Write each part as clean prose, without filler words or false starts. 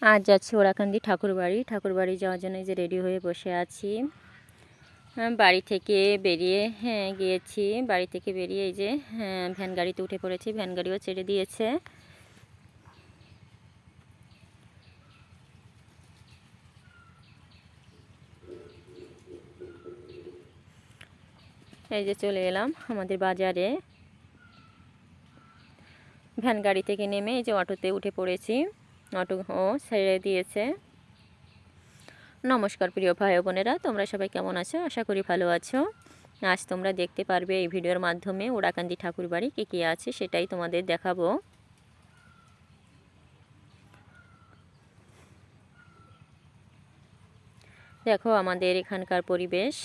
আজ যাচ্ছি ওরাকান্দি ঠাকুরবাড়ি যাওয়ার জন্য যে রেডি হয়ে বসে আছি। বাড়ি থেকে বেরিয়ে গিয়েছি। বাড়ি থেকে বেরিয়ে এই যে ভ্যান গাড়িতে উঠে পড়েছি। ভ্যান গাড়িও ছেড়ে দিয়েছে। এই যে চলে এলাম আমাদের বাজারে। ভ্যান গাড়ি থেকে নেমে এই যে অটোতে উঠে পড়েছি। অটো ছেড়ে দিয়েছে। নমস্কার প্রিয় ভাই বোনেরা, তোমরা সবাই কেমন আছো? আশা করি ভালো আছো। আজ তোমরা দেখতে পারবে এই ভিডিওর মাধ্যমে ওরাকান্দি ঠাকুরবাড়ি কী আছে সেটাই তোমাদের দেখাবো। দেখো আমাদের এখানকার পরিবেশ।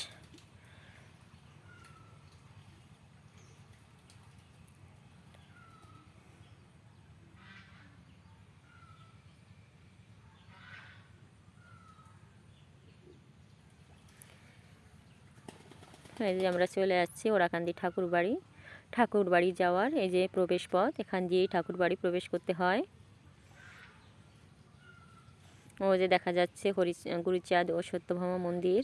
এই যে আমরা চলে যাচ্ছি ওরাকান্দি ঠাকুরবাড়ি যাওয়ার এই যে প্রবেশ পথ। এখান দিয়েই ঠাকুরবাড়ি প্রবেশ করতে হয়। ও যে দেখা যাচ্ছে গুরুচাঁদ ও সত্যভামা মন্দির।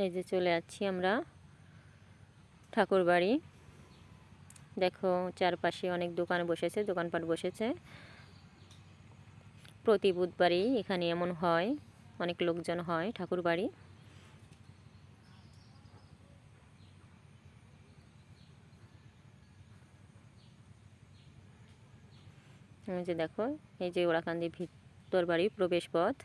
এই যে চলে যাচ্ছি আমরা ঠাকুরবাড়ি। দেখো চারপাশে অনেক দোকানপাট বসেছে। প্রতি বুধবারই এখানে এমন হয়, অনেক লোকজন হয় ঠাকুরবাড়ি। এই যে দেখো এই যে ওরাকান্দি ভিতর বাড়ি প্রবেশ পথ।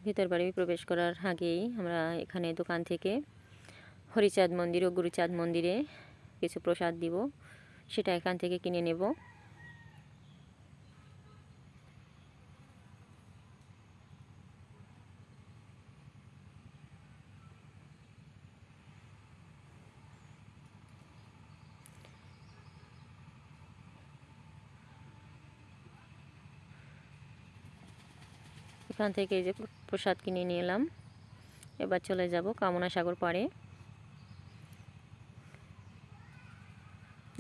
ভিতর বাড়ি প্রবেশ করার আগেই আমরা এখানে দোকান থেকে হরিচাঁদ মন্দির ও গুরুচাঁদ মন্দিরে কিছু প্রসাদ দিব, সেটা এখান থেকে কিনে নেব। এখান থেকে এই যে প্রসাদ কিনে নিয়ে এলাম। এবার চলে যাব কামনা সাগর পাড়ে।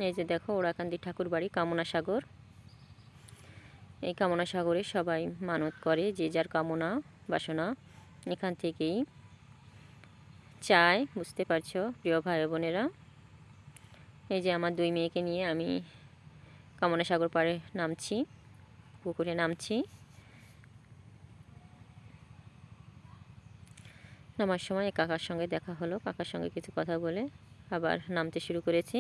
এই যে দেখো ওরাকান্দি ঠাকুরবাড়ি কামনা সাগর। এই কামনা সাগরে সবাই মানত করে, যে যার কামনা বাসনা এখান থেকেই চায়। বুঝতে পারছো প্রিয় ভাই বোনেরা। এই যে আমার দুই মেয়েকে নিয়ে আমি কামনা সাগর পাড়ে নামছি, পুকুরে নামছি। নামার সময় কাকার সঙ্গে দেখা হলো। কাকার সঙ্গে কিছু কথা বলে আবার নামতে শুরু করেছি।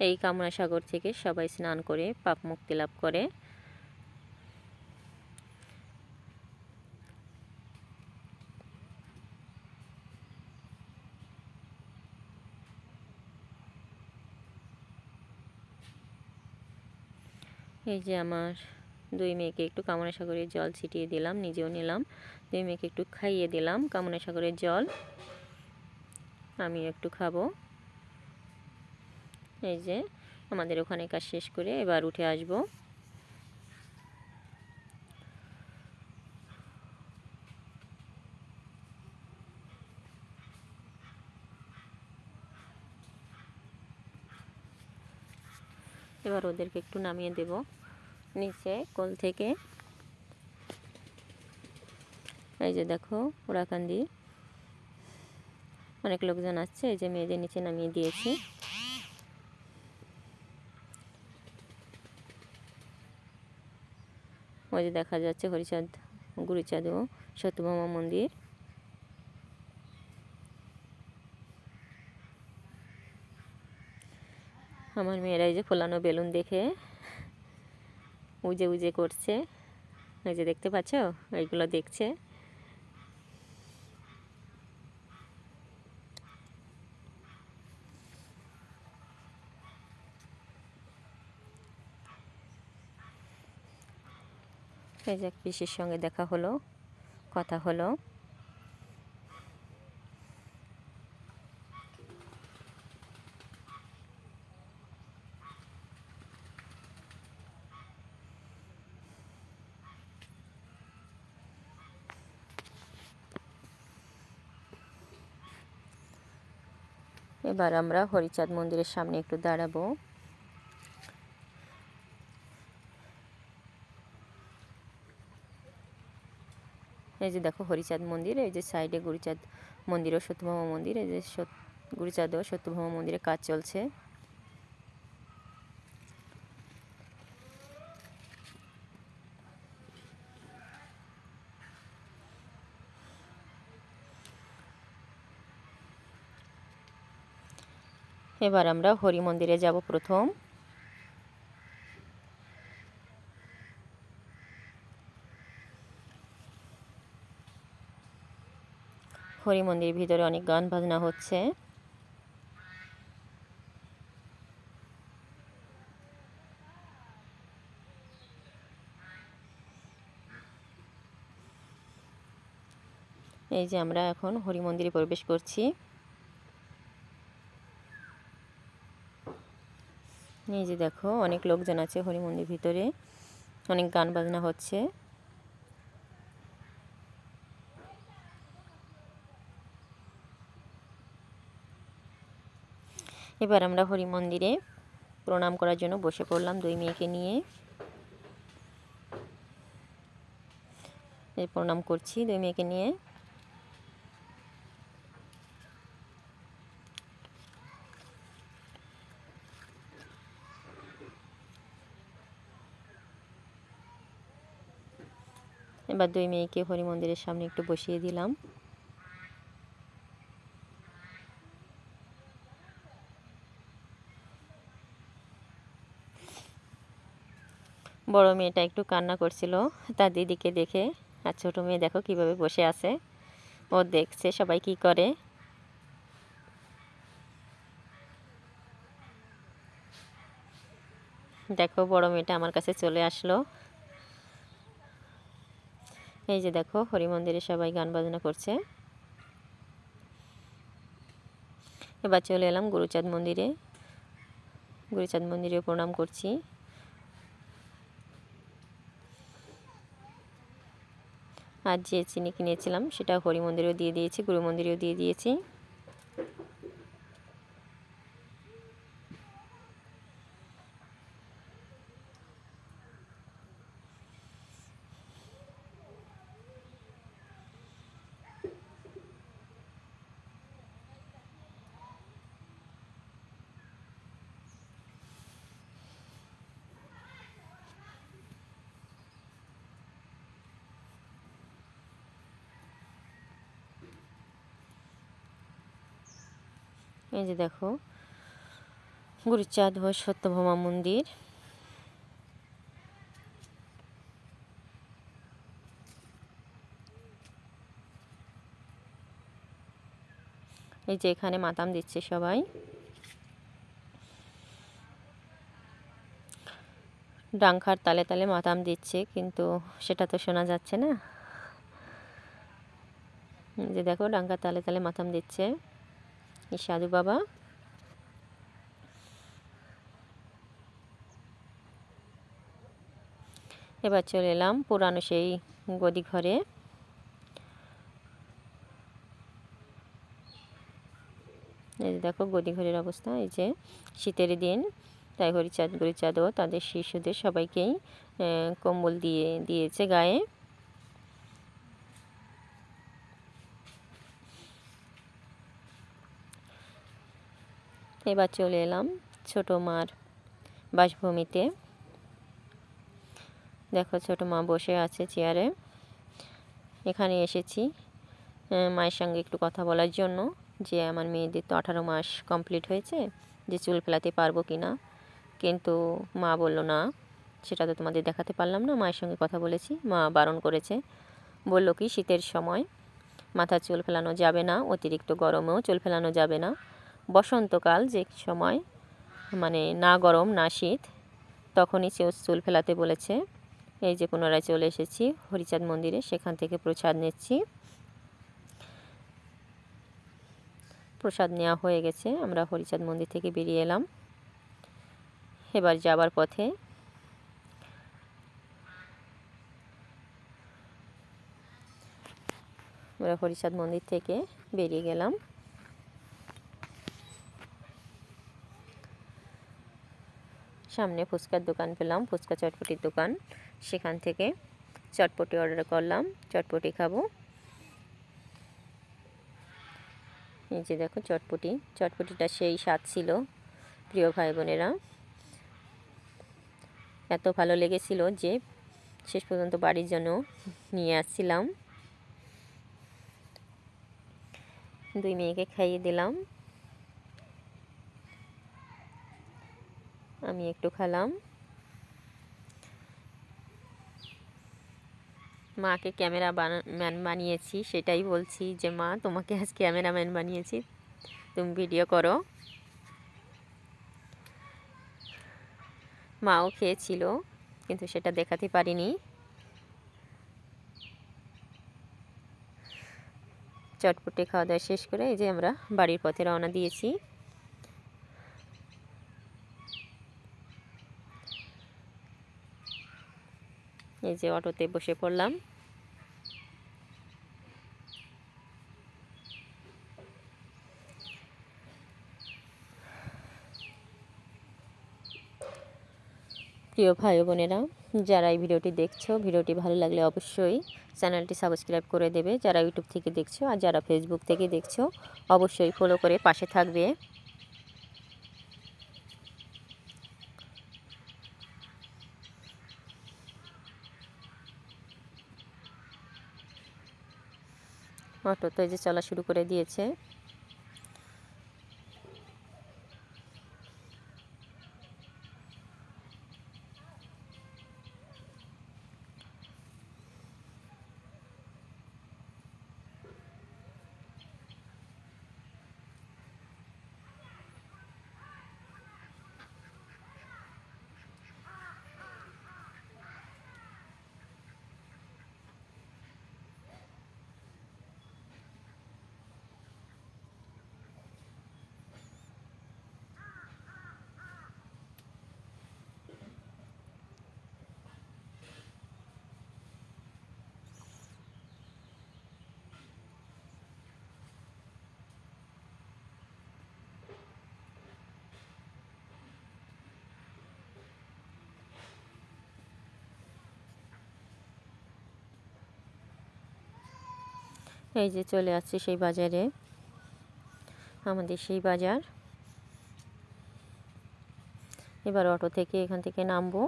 এই কামনা সাগর থেকে সবাই স্নান করে পাপ মুক্তি লাভ করে। এই যে আমার দুই মেয়েকে একটু কামনা সাগরের জল ছিটিয়ে দিলাম, নিজেও নিলাম। দুই মেয়েকে একটু খাইয়ে দিলাম কামনা সাগরের জল, আমি একটু খাবো। এই যে আমাদের ওখানে কাজ শেষ করে এবার উঠে আসব। এবার ওদেরকে একটু নামিয়ে দেব নিচে কোল থেকে। এই যে দেখো ওরাকান্দি অনেক লোকজন আসছে। এই যে মেয়েদের নিচে নামিয়ে দিয়েছি। ওই যে দেখা যাচ্ছে হরিচাঁদ গুরুচাঁদ ও সত্যভামা মন্দির। আমার মেয়েরা এই যে ফোলানো বেলুন দেখে উজে উজে করছে। এই যে দেখতে পাচ্ছ, এইগুলো দেখছে। এই যে পিসির সঙ্গে দেখা হলো, কথা হলো। এবার আমরা হরিচাঁদ মন্দিরের সামনে একটু দাঁড়াবো। এই যে দেখো হরিচাঁদ মন্দির, এই যে সাইডে গুরুচাঁদ মন্দির ও সত্যভামা মন্দির। এই যে গুরুচাঁদ ও সত্যভামা মন্দিরে কাজ চলছে। এবার আমরা হরি মন্দিরে যাব প্রথম। হরি মন্দিরের ভিতরে অনেক গান বাজনা হচ্ছে। এই যে আমরা এখন হরি মন্দিরে প্রবেশ করছি। এই যে দেখো অনেক লোকজন আছে হরি মন্দির ভিতরে, অনেক গান বাজনা হচ্ছে। এবার আমরা হরি মন্দিরে প্রণাম করার জন্য বসে পড়লাম দুই মেয়েকে নিয়ে। প্রণাম করছি দুই মেয়েকে নিয়ে। এবার দুই মেয়েকে হরি মন্দিরের সামনে একটু বসিয়ে দিলাম। বড় মেয়েটা একটু কান্না করছিল তার দিদিকে দেখে, আর ছোট মেয়ে দেখো কিভাবে বসে আছে, ও দেখছে সবাই কি করে। দেখো বড় মেয়েটা আমার কাছে চলে আসলো। এই যে দেখো হরি মন্দিরে সবাই গান বাজনা করছে। এবার চলে এলাম গুরুচাঁদ মন্দিরে। গুরুচাঁদ মন্দিরে প্রণাম করছি। আর যে চিনি কিনেছিলাম সেটা হরি মন্দিরেও দিয়ে দিয়েছি, গুরু মন্দিরেও দিয়ে দিয়েছি। এই যে দেখো গুরুচাঁদ ও সত্যভামা মন্দির। এই যে এখানে মাতাম দিচ্ছে সবাই। ডাংখার তালে তালে মাতাম দিচ্ছে, কিন্তু সেটা তো শোনা যাচ্ছে না। যে দেখো ডাংখার তালে তালে মাতাম দিচ্ছে এই সাধু বাবা। এবার চলে এলাম পুরানো সেই গদি ঘরে। এই যে দেখো গদি ঘরের অবস্থা। এই যে শীতের দিন, তাই হরিচাঁদ গুরুচাঁদও তাদের শিশুদের সবাইকেই কম্বল দিয়েছে গায়ে। এবার চলে এলাম ছোটো মার বাসভূমিতে। দেখো ছোটো মা বসে আছে চেয়ারে। এখানে এসেছি মায়ের সঙ্গে একটু কথা বলার জন্য, যে আমার মেয়েদের তো 18 মাস কমপ্লিট হয়েছে, যে চুল ফেলাতে পারবো কি না। কিন্তু মা বলল না, সেটা তো তোমাদের দেখাতে পারলাম না। মায়ের সঙ্গে কথা বলেছি, মা বারণ করেছে, বলল কি শীতের সময় মাথার চুল ফেলানো যাবে না, অতিরিক্ত গরমেও চুল ফেলানো যাবে না। বসন্তকাল যে সময় মানে না গরম না শীত, তখনই চুল ফেলাতে বলেছে। এই যে পুনরায় চলে এসেছি হরিচাঁদ মন্দিরে, সেখান থেকে প্রসাদ নিচ্ছি। প্রসাদ নেওয়া হয়ে গেছে, আমরা হরিচাঁদ মন্দির থেকে বেরিয়ে এলাম। এবার যাবার পথে আমরা হরিচাঁদ মন্দির থেকে বেরিয়ে গেলাম। সামনে ফুচকার দোকান পেলাম, ফুচকা চটপটির দোকান। সেখান থেকে চটপটি অর্ডার করলাম, চটপটি খাবো। এই যে দেখো চটপটিটা সেই স্বাদ ছিল প্রিয় ভাই বোনেরা। এত ভালো লেগেছিল যে শেষ পর্যন্ত বাড়ির জন্য নিয়ে আসছিলাম। 2 মেয়েকে খাইয়ে দিলাম, আমি একটু খেলাম। মাকে ক্যামেরাম্যান বানিয়েছি, সেটাই বলছি যে মা তোমাকে আজ ক্যামেরাম্যান বানিয়েছি, তুমি ভিডিও করো। মাও খেয়েছিল কিন্তু সেটা দেখাতে পারিনি। চটপটে খাওয়া দাওয়া শেষ করে এই যে আমরা বাড়ির পথে রওনা দিয়েছি। এই যে অটোতে বসে পড়লাম। প্রিয় ভাই বোনেরা, যারা এই ভিডিওটি দেখছো, ভিডিওটি ভালো লাগলে অবশ্যই চ্যানেলটি সাবস্ক্রাইব করে দেবে, যারা ইউটিউব থেকে দেখছো। আর যারা ফেসবুক থেকে দেখছো অবশ্যই ফলো করে পাশে থাকবে। অটো তো এই যে চলা শুরু করে দিয়েছে। এই যে চলে আসছে সেই বাজারে, আমাদের সেই বাজার। এবার অটো থেকে এখান থেকে নামবো।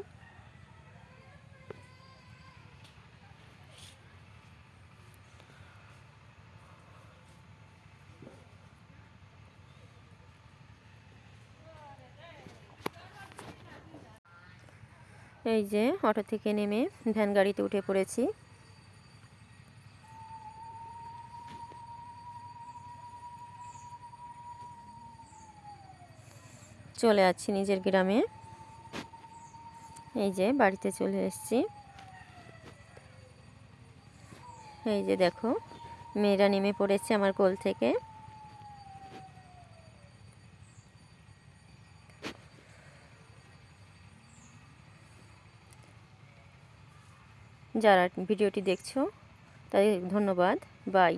এই যে অটো থেকে নেমে ভ্যান গাড়িতে উঠে পড়েছি। চলে যাচ্ছি নিজের গ্রামে। এই যে বাড়িতে চলে এসেছি। এই যে দেখো মেয়েরা নেমে পড়েছে আমার কোল থেকে। যারা ভিডিওটি দেখছো তাদের ধন্যবাদ। বাই।